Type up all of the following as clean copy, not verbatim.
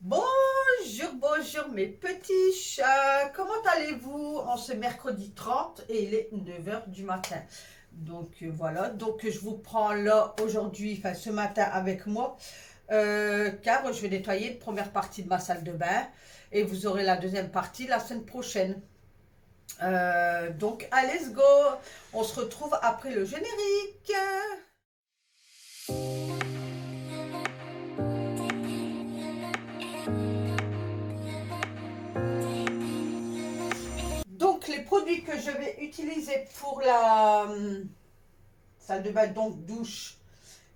Bonjour, bonjour mes petits chats, comment allez-vous en ce mercredi 30 et il est 9 heures du matin. Donc voilà, donc je vous prends là aujourd'hui, enfin ce matin avec moi, car je vais nettoyer une première partie de ma salle de bain et vous aurez la deuxième partie la semaine prochaine. Donc allez, let's go, on se retrouve après le générique. Donc les produits que je vais utiliser pour la salle de bain, donc douche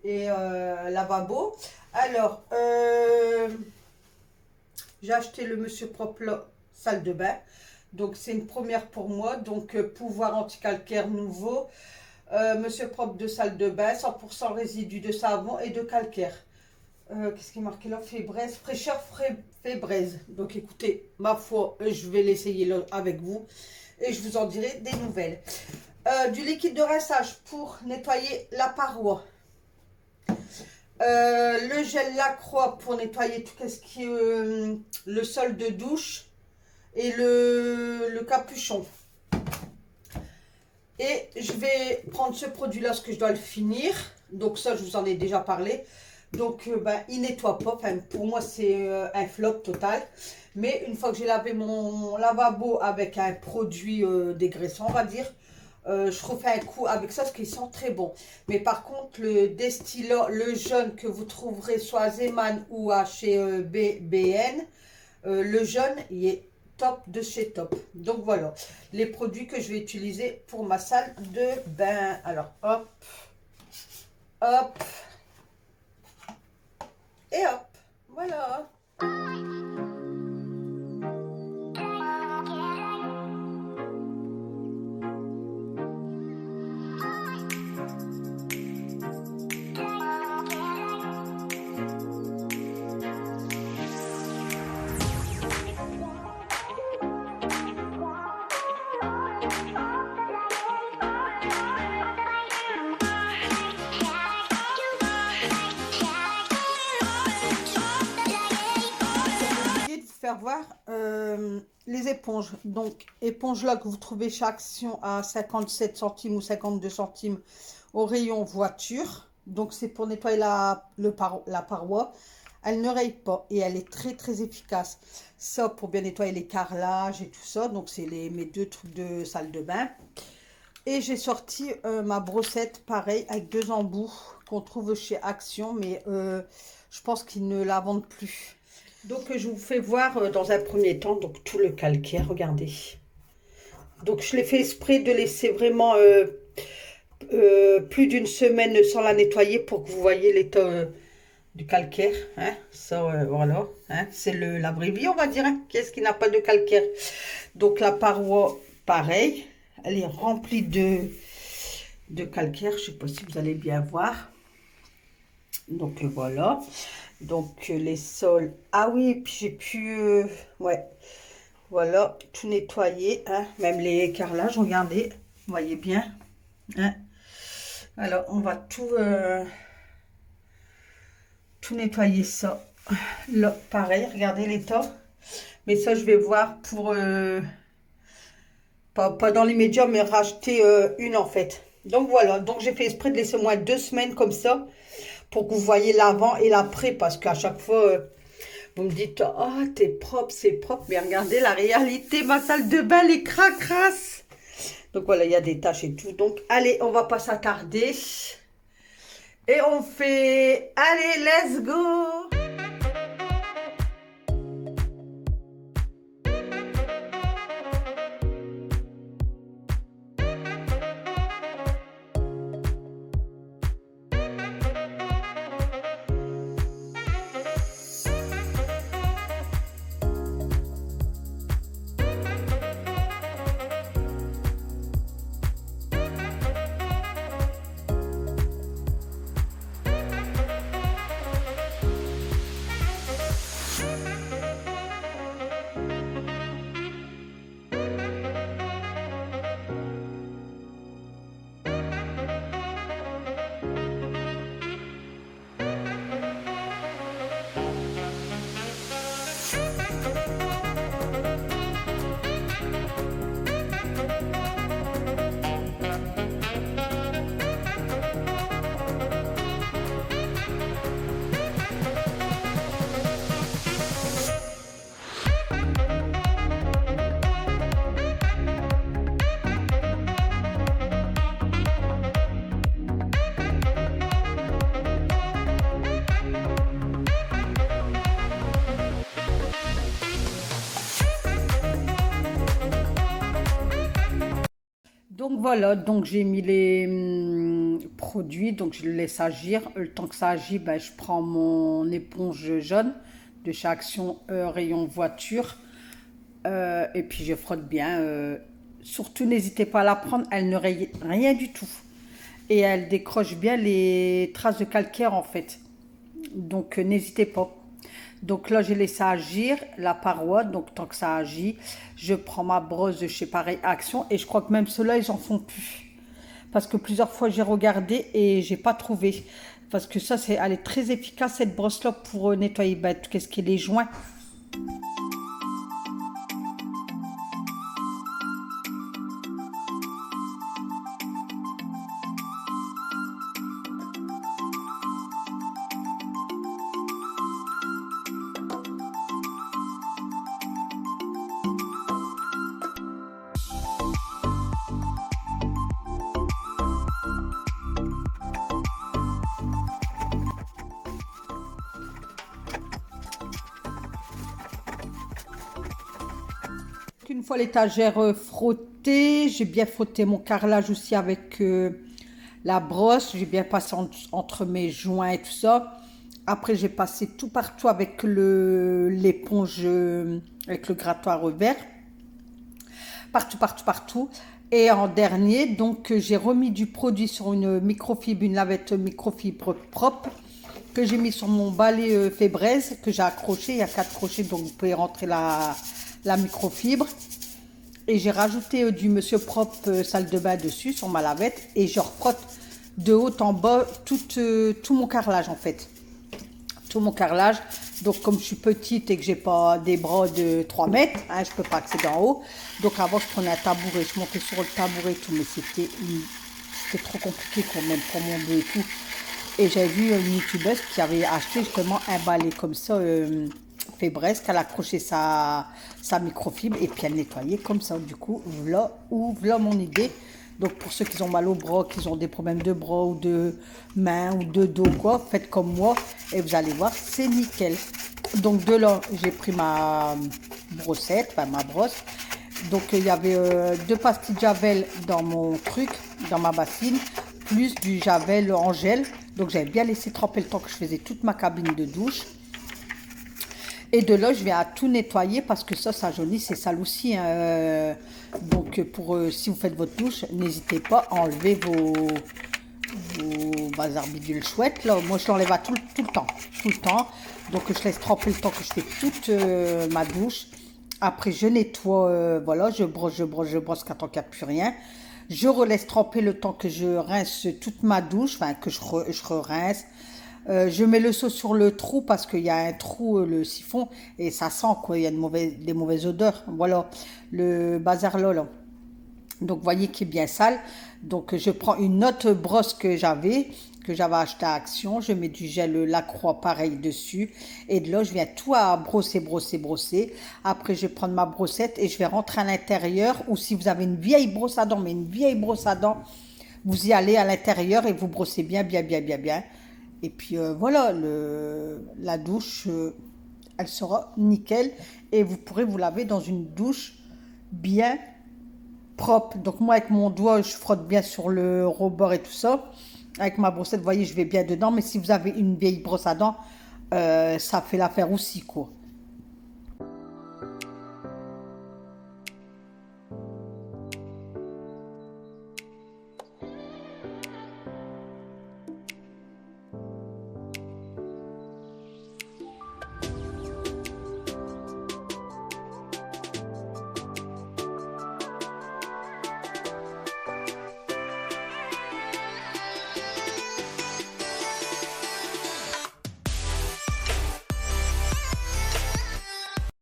et lavabo. Alors, j'ai acheté le Monsieur Propre là, salle de bain. Donc c'est une première pour moi. Donc pouvoir anti-calcaire nouveau. Monsieur Propre de salle de bain, 100% résidu de savon et de calcaire. Qu'est-ce qui est marqué là? Fébraise, fraîcheur fébraise. Donc écoutez, ma foi, je vais l'essayer là avec vous et je vous en dirai des nouvelles. Du liquide de rinçage pour nettoyer la paroi. Le gel Lacroix pour nettoyer tout ce qui est le sol de douche et le capuchon. Et je vais prendre ce produit là, parce que je dois le finir. Donc ça, je vous en ai déjà parlé. Donc il nettoie pas. Enfin, pour moi, c'est un flop total. Mais une fois que j'ai lavé mon lavabo avec un produit dégraissant, on va dire, je refais un coup avec ça parce qu'il sent très bon. Mais par contre, le destillat, le jaune que vous trouverez soit à Zeman ou à chez BN, le jaune, il est top de chez top. Donc voilà, les produits que je vais utiliser pour ma salle de bain. Alors hop, hop, et hop, voilà. Faire voir les éponges. Donc, éponge là que vous trouvez chez Action à 57 centimes ou 52 centimes au rayon voiture. Donc, c'est pour nettoyer la paroi. Elle ne raye pas et elle est très très efficace. Ça, pour bien nettoyer les carrelages et tout ça. Donc, c'est mes deux trucs de salle de bain. Et j'ai sorti ma brossette, pareil, avec deux embouts qu'on trouve chez Action. Mais je pense qu'ils ne la vendent plus. Donc je vous fais voir dans un premier temps donc tout le calcaire, regardez. Donc je l'ai fait exprès de laisser vraiment plus d'une semaine sans la nettoyer pour que vous voyez l'état du calcaire. Hein. Ça, voilà, hein. C'est la vraie vie on va dire. Hein. Qu'est-ce qui n'a pas de calcaire? Donc la paroi, pareil, elle est remplie de calcaire. Je ne sais pas si vous allez bien voir. Donc voilà. Donc les sols, ah oui, puis j'ai pu, ouais, voilà, tout nettoyer, hein, même les carrelages, regardez, vous voyez bien, hein. Alors on va tout nettoyer ça, là, pareil, regardez l'état, mais ça je vais voir pour, pas dans l'immédiat, mais racheter une en fait. Donc voilà, donc j'ai fait exprès de laisser au moins 2 semaines comme ça, pour que vous voyez l'avant et l'après, parce qu'à chaque fois, vous me dites, oh, t'es propre, c'est propre, mais regardez la réalité, ma salle de bain, les cracras. Donc voilà, il y a des taches et tout. Donc allez, on va pas s'attarder. Et on fait, allez, let's go. Donc voilà, donc j'ai mis les produits, donc je le laisse agir. Le temps que ça agit, ben, je prends mon éponge jaune de chez Action rayon voiture. Et puis je frotte bien. Surtout n'hésitez pas à la prendre, elle ne raye rien du tout. Et elle décroche bien les traces de calcaire en fait. Donc n'hésitez pas. Donc là, j'ai laissé agir la paroi. Donc tant que ça agit, je prends ma brosse de chez Pareil Action. Et je crois que même ceux-là, ils en font plus. Parce que plusieurs fois, j'ai regardé et j'ai pas trouvé. Parce que ça, elle est très efficace, cette brosse-là, pour nettoyer qu'est-ce qui est les joints. Une fois l'étagère frottée, j'ai bien frotté mon carrelage aussi avec la brosse. J'ai bien passé entre mes joints et tout ça. Après, j'ai passé tout partout avec l'éponge, avec le grattoir vert. Partout, partout, partout. Et en dernier, donc, j'ai remis du produit sur une microfibre, une lavette microfibre propre que j'ai mis sur mon balai Fébraise que j'ai accroché. Il y a 4 crochets, donc vous pouvez rentrer la microfibre. Et j'ai rajouté du Monsieur Propre salle de bain dessus sur ma lavette. Et je refrotte de haut en bas tout mon carrelage en fait. Tout mon carrelage. Donc comme je suis petite et que j'ai pas des bras de 3 mètres, hein, je peux pas accéder en haut. Donc avant je prenais un tabouret, je montais sur le tabouret et tout. Mais c'était trop compliqué quand même pour mon dos et tout. Et j'ai vu une youtubeuse qui avait acheté justement un balai comme ça. Fébraise, qu'elle accrochait sa microfibre et puis elle nettoyait comme ça. Du coup, voilà mon idée. Donc pour ceux qui ont mal au bras, qui ont des problèmes de bras ou de mains ou de dos, quoi, faites comme moi et vous allez voir, c'est nickel. Donc de là, j'ai pris ma brossette, enfin ma brosse. Donc il y avait 2 pastilles de javel dans mon truc, dans ma bassine, plus du javel en gel. Donc j'avais bien laissé tremper le temps que je faisais toute ma cabine de douche. Et de là, je vais à tout nettoyer parce que ça jaunit, c'est sale aussi. Hein. Donc, si vous faites votre douche, n'hésitez pas à enlever vos bazar bidules chouettes. Là, moi, je l'enlève tout le temps. Tout le temps. Donc, je laisse tremper le temps que je fais toute ma douche. Après, je nettoie. Voilà, je brosse quand il n'y a plus rien. Je relaisse tremper le temps que je rince toute ma douche. Enfin, que je rince. Je mets le seau sur le trou parce qu'il y a un trou, le siphon, et ça sent quoi, il y a des mauvaises odeurs. Voilà, le bazar là. Donc, vous voyez qu'il est bien sale. Donc, je prends une autre brosse que j'avais acheté à Action. Je mets du gel Lacroix pareil dessus. Et de là, je viens tout à brosser. Après, je vais prendre ma brossette et je vais rentrer à l'intérieur. Ou si vous avez une vieille brosse à dents, vous y allez à l'intérieur et vous brossez bien. Et puis voilà, la douche, elle sera nickel. Et vous pourrez vous laver dans une douche bien propre. Donc moi, avec mon doigt, je frotte bien sur le rebord et tout ça. Avec ma brossette, vous voyez, je vais bien dedans. Mais si vous avez une vieille brosse à dents, ça fait l'affaire aussi, quoi.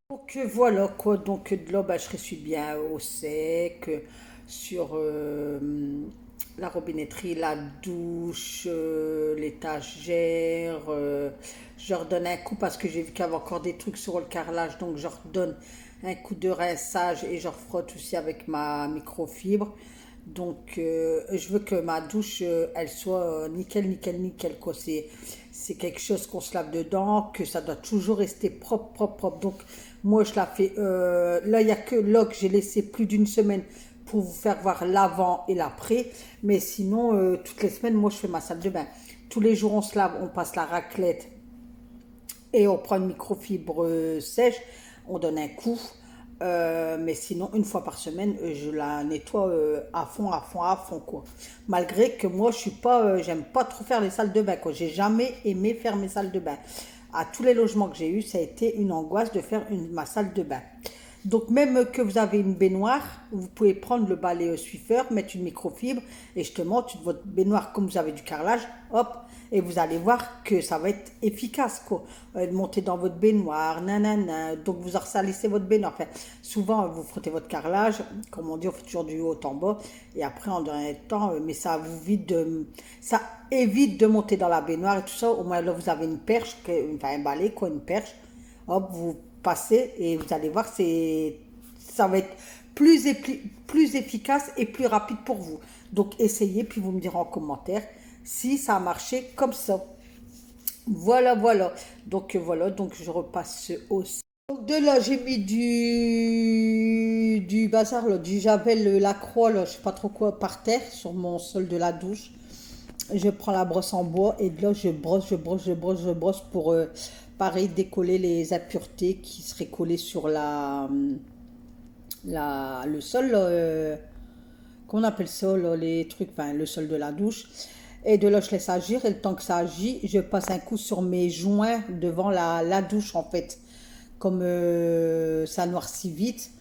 Donc voilà quoi, donc de là bah, je ressuie bien au sec sur la robinetterie, la douche, l'étagère. Je redonne un coup parce que j'ai vu qu'il y avait encore des trucs sur le carrelage, donc je redonne un coup de rinçage et je refrotte aussi avec ma microfibre. Donc je veux que ma douche elle soit nickel quoi. C'est quelque chose qu'on se lave dedans, que ça doit toujours rester propre. Donc moi je la fais là il y a que là que j'ai laissé plus d'une semaine pour vous faire voir l'avant et l'après. Mais sinon, toutes les semaines, moi, je fais ma salle de bain. Tous les jours, on se lave, on passe la raclette et on prend une microfibre sèche. On donne un coup. Mais sinon, une fois par semaine, je la nettoie à fond, à fond, à fond, quoi. Malgré que moi, je suis pas, j'aime pas trop faire les salles de bain, quoi. J'ai jamais aimé faire mes salles de bain. À tous les logements que j'ai eu, ça a été une angoisse de faire ma salle de bain. Donc, même que vous avez une baignoire, vous pouvez prendre le balai Swiffer, mettre une microfibre et justement, toute votre baignoire, comme vous avez du carrelage, hop, et vous allez voir que ça va être efficace, quoi. Monter dans votre baignoire, nanana, donc vous ressalissez votre baignoire. Enfin, souvent, vous frottez votre carrelage, comme on dit, on fait toujours du haut en bas, et après, en dernier temps, mais ça vous ça évite de monter dans la baignoire et tout ça. Au moins, là, vous avez une perche, enfin, un balai, quoi, une perche, hop, vous passez et vous allez voir, ça va être plus efficace et plus rapide pour vous. Donc essayez, puis vous me direz en commentaire si ça a marché comme ça. Voilà, voilà. Donc voilà, donc je repasse aussi. Donc de là, j'ai mis du bazar, là, du Javel Lacroix, là, je sais pas trop quoi, par terre, sur mon sol de la douche. Je prends la brosse en bois et de là, je brosse, je brosse, je brosse, je brosse pour, pareil, décoller les impuretés qui seraient collées sur le sol, qu'on appelle ça, là, les trucs, enfin, le sol de la douche. Et de là, je laisse agir. Et le temps que ça agit, je passe un coup sur mes joints devant la douche, en fait. Comme ça noircit vite,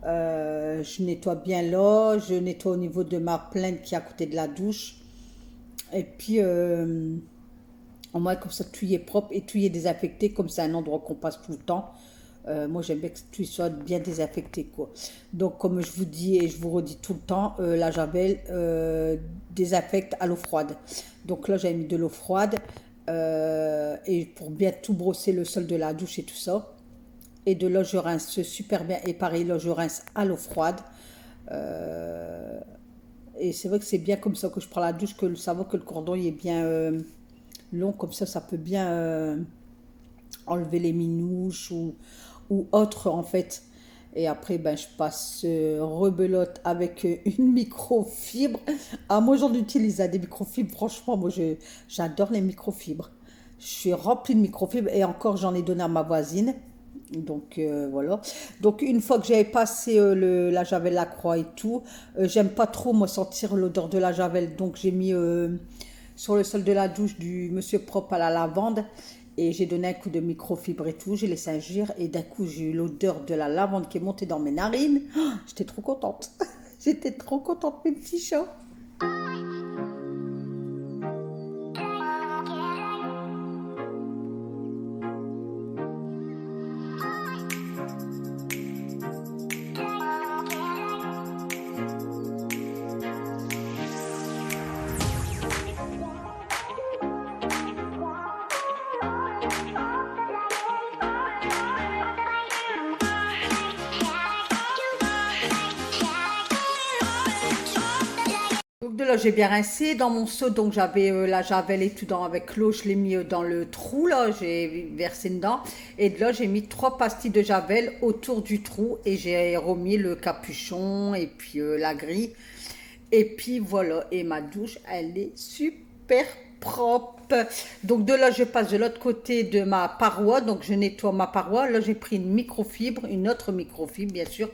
je nettoie bien là. Je nettoie au niveau de ma plainte qui est à côté de la douche. Et puis, au moins, comme ça, tout y est propre et tout y est désinfecté. Comme c'est un endroit qu'on passe tout le temps. Moi, j'aime bien que tout soit bien désinfecté, quoi. Donc, comme je vous dis et je vous redis tout le temps, la Javel désinfecte à l'eau froide. Donc là, j'ai mis de l'eau froide et pour bien tout brosser le sol de la douche et tout ça. Et de là, je rince super bien. Et pareil, là, je rince à l'eau froide. Et c'est vrai que c'est bien comme ça que je prends la douche, que ça va que le cordon il est bien long. Comme ça peut bien enlever les minouches ou autres en fait. Et après, ben, je passe rebelote avec une microfibre. Ah, moi, j'en utilise des microfibres. Franchement, moi, j'adore les microfibres. Je suis remplie de microfibres et encore, j'en ai donné à ma voisine. Donc, voilà. Donc, une fois que j'avais passé la Javel Lacroix et tout, j'aime pas trop, moi, sentir l'odeur de la Javel. Donc, j'ai mis sur le sol de la douche du Monsieur Propre à la lavande. Et j'ai donné un coup de microfibre et tout, j'ai laissé agir et d'un coup j'ai eu l'odeur de la lavande qui est montée dans mes narines. Oh, j'étais trop contente. J'étais trop contente, mes petits chats. Donc de là, j'ai bien rincé dans mon seau. Donc j'avais la javel et tout dans avec l'eau. Je l'ai mis dans le trou là. J'ai versé dedans. Et de là, j'ai mis 3 pastilles de javel autour du trou. Et j'ai remis le capuchon et puis la grille. Et puis voilà. Et ma douche, elle est super propre. Donc de là, je passe de l'autre côté de ma paroi. Donc je nettoie ma paroi. Là, j'ai pris une microfibre, une autre microfibre, bien sûr.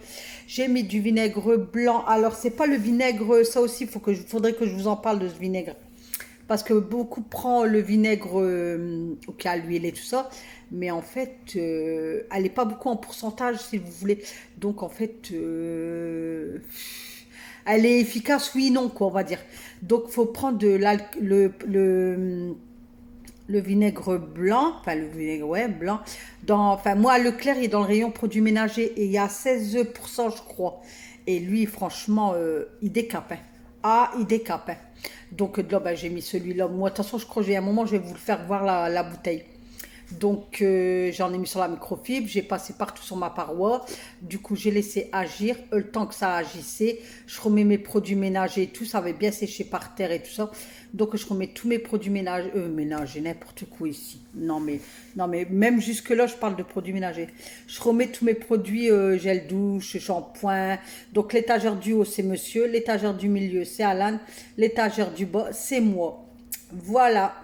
J'ai mis du vinaigre blanc. Alors, c'est pas le vinaigre, ça aussi, faudrait que je vous en parle de ce vinaigre. Parce que beaucoup prennent le vinaigre qui a l'huile et tout ça. Mais en fait, elle n'est pas beaucoup en pourcentage, si vous voulez. Donc, en fait, elle est efficace, oui, non, quoi, on va dire. Donc, il faut prendre le vinaigre blanc, enfin le vinaigre ouais, blanc, enfin moi Leclerc il est dans le rayon produits ménagers et il y a 16% je crois. Et lui franchement il décape. Hein. Ah il décape. Hein. Donc là ben, j'ai mis celui-là. Moi de toute façon je crois que j'ai un moment je vais vous le faire voir la bouteille. Donc j'en ai mis sur la microfibre, j'ai passé partout sur ma paroi. Du coup j'ai laissé agir. Le temps que ça agissait, je remets mes produits ménagers et tout. Ça avait bien séché par terre et tout ça. Donc je remets tous mes produits ménagers, n'importe quoi ici. Non mais même jusque là je parle de produits ménagers. Je remets tous mes produits gel douche, shampoing. Donc l'étagère du haut c'est monsieur, l'étagère du milieu c'est Alan, l'étagère du bas c'est moi. Voilà.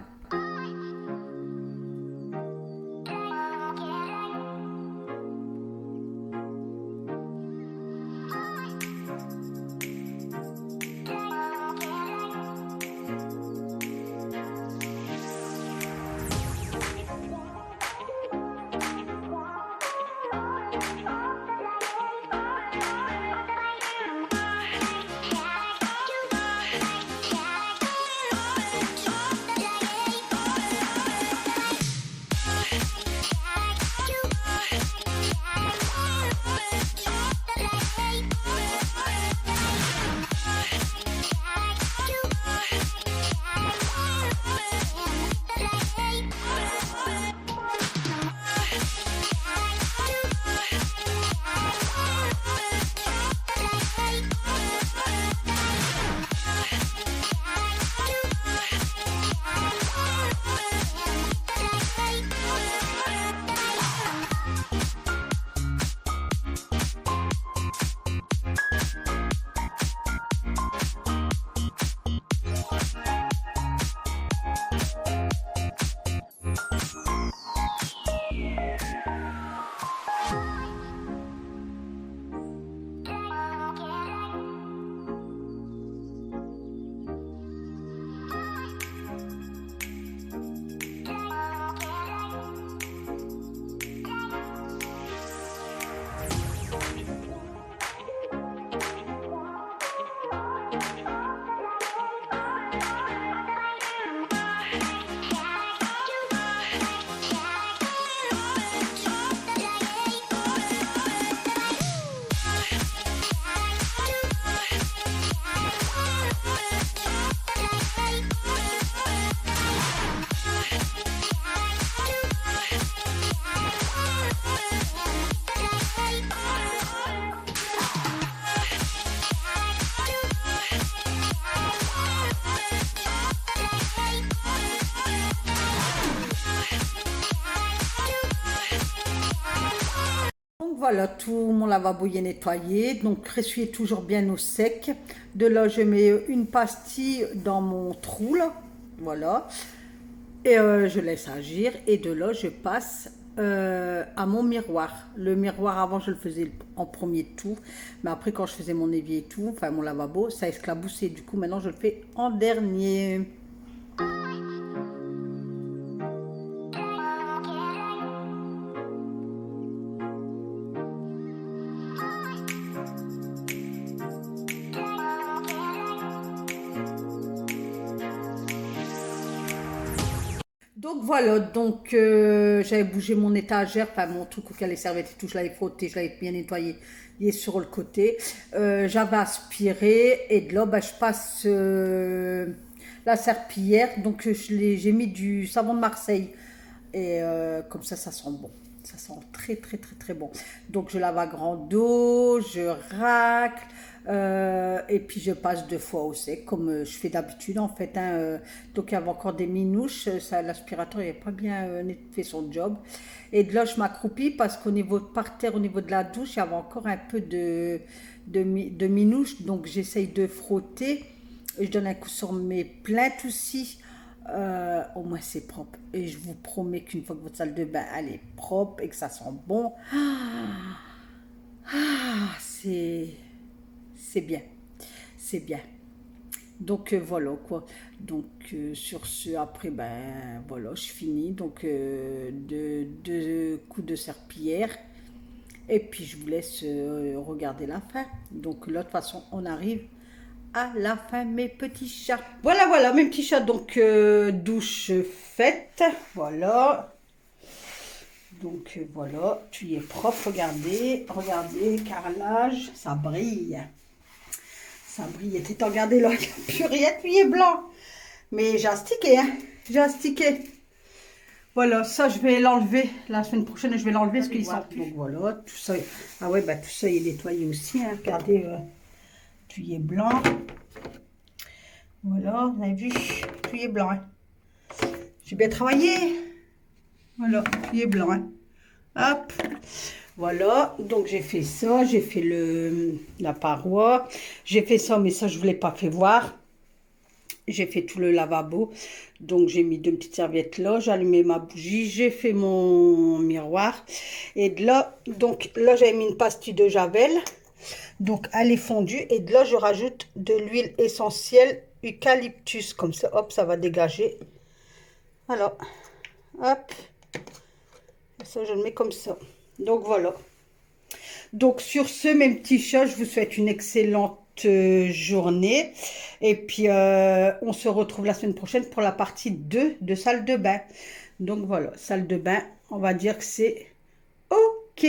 Donc voilà, tout mon lavabo est nettoyé. Donc ressuyez toujours bien au sec. De là, je mets une pastille dans mon trou là. Voilà. Et je laisse agir. Et de là, je passe à mon miroir. Le miroir, avant, je le faisais en premier tour. Mais après, quand je faisais mon évier et tout, enfin mon lavabo, ça esclaboussait. Du coup, maintenant, je le fais en dernier. Donc voilà, donc j'avais bougé mon étagère, enfin mon truc auquel les serviettes et tout, je l'avais frotté, je l'avais bien nettoyé, il est sur le côté. J'avais aspiré et de là, ben, je passe la serpillière, donc j'ai mis du savon de Marseille et comme ça sent bon. Ça sent très très très très bon. Donc je lave à grande eau, je racle et puis je passe 2 fois au sec comme je fais d'habitude en fait. Hein, donc il y avait encore des minouches, l'aspirateur n'avait pas bien fait son job. Et de là je m'accroupis parce qu'au niveau de par terre, au niveau de la douche, il y avait encore un peu de minouches. Donc j'essaye de frotter. Et je donne un coup sur mes plaintes aussi. Au moins c'est propre et je vous promets qu'une fois que votre salle de bain elle est propre et que ça sent bon, c'est bien, c'est bien. Donc voilà quoi. Donc sur ce après ben voilà je finis donc deux coups de serpillière et puis je vous laisse regarder la fin. Donc là de toute façon on arrive à la fin mes petits chats. Voilà, voilà mes petits chats, donc douche faite, voilà. Donc voilà, tu y es propre, regardez, regardez, carrelage, ça brille. Ça brille, et t'es regardé là, purée, tu y es blanc. Mais j'ai astiqué, hein, j'ai astiqué. Voilà, ça je vais l'enlever. La semaine prochaine, je vais l'enlever parce qu'ils sont plus. Donc voilà, tout ça. Ah ouais, bah tout ça il est nettoyé aussi. Hein. Regardez, tout y est blanc. Voilà, vous avez vu, tout y est blanc. Hein. J'ai bien travaillé. Voilà, tout y est blanc. Hein. Hop. Voilà, donc j'ai fait ça, j'ai fait la paroi, j'ai fait ça, mais ça je ne vous l'ai pas fait voir. J'ai fait tout le lavabo, donc j'ai mis 2 petites serviettes là, j'ai allumé ma bougie, j'ai fait mon miroir. Et de là, donc là j'ai mis une pastille de Javel, donc elle est fondue. Et de là je rajoute de l'huile essentielle eucalyptus, comme ça, hop, ça va dégager. Voilà, hop, ça je le mets comme ça. Donc voilà. Donc sur ce, mes petits chats, je vous souhaite une excellente journée. Et puis, on se retrouve la semaine prochaine pour la partie 2 de salle de bain. Donc voilà, salle de bain, on va dire que c'est OK.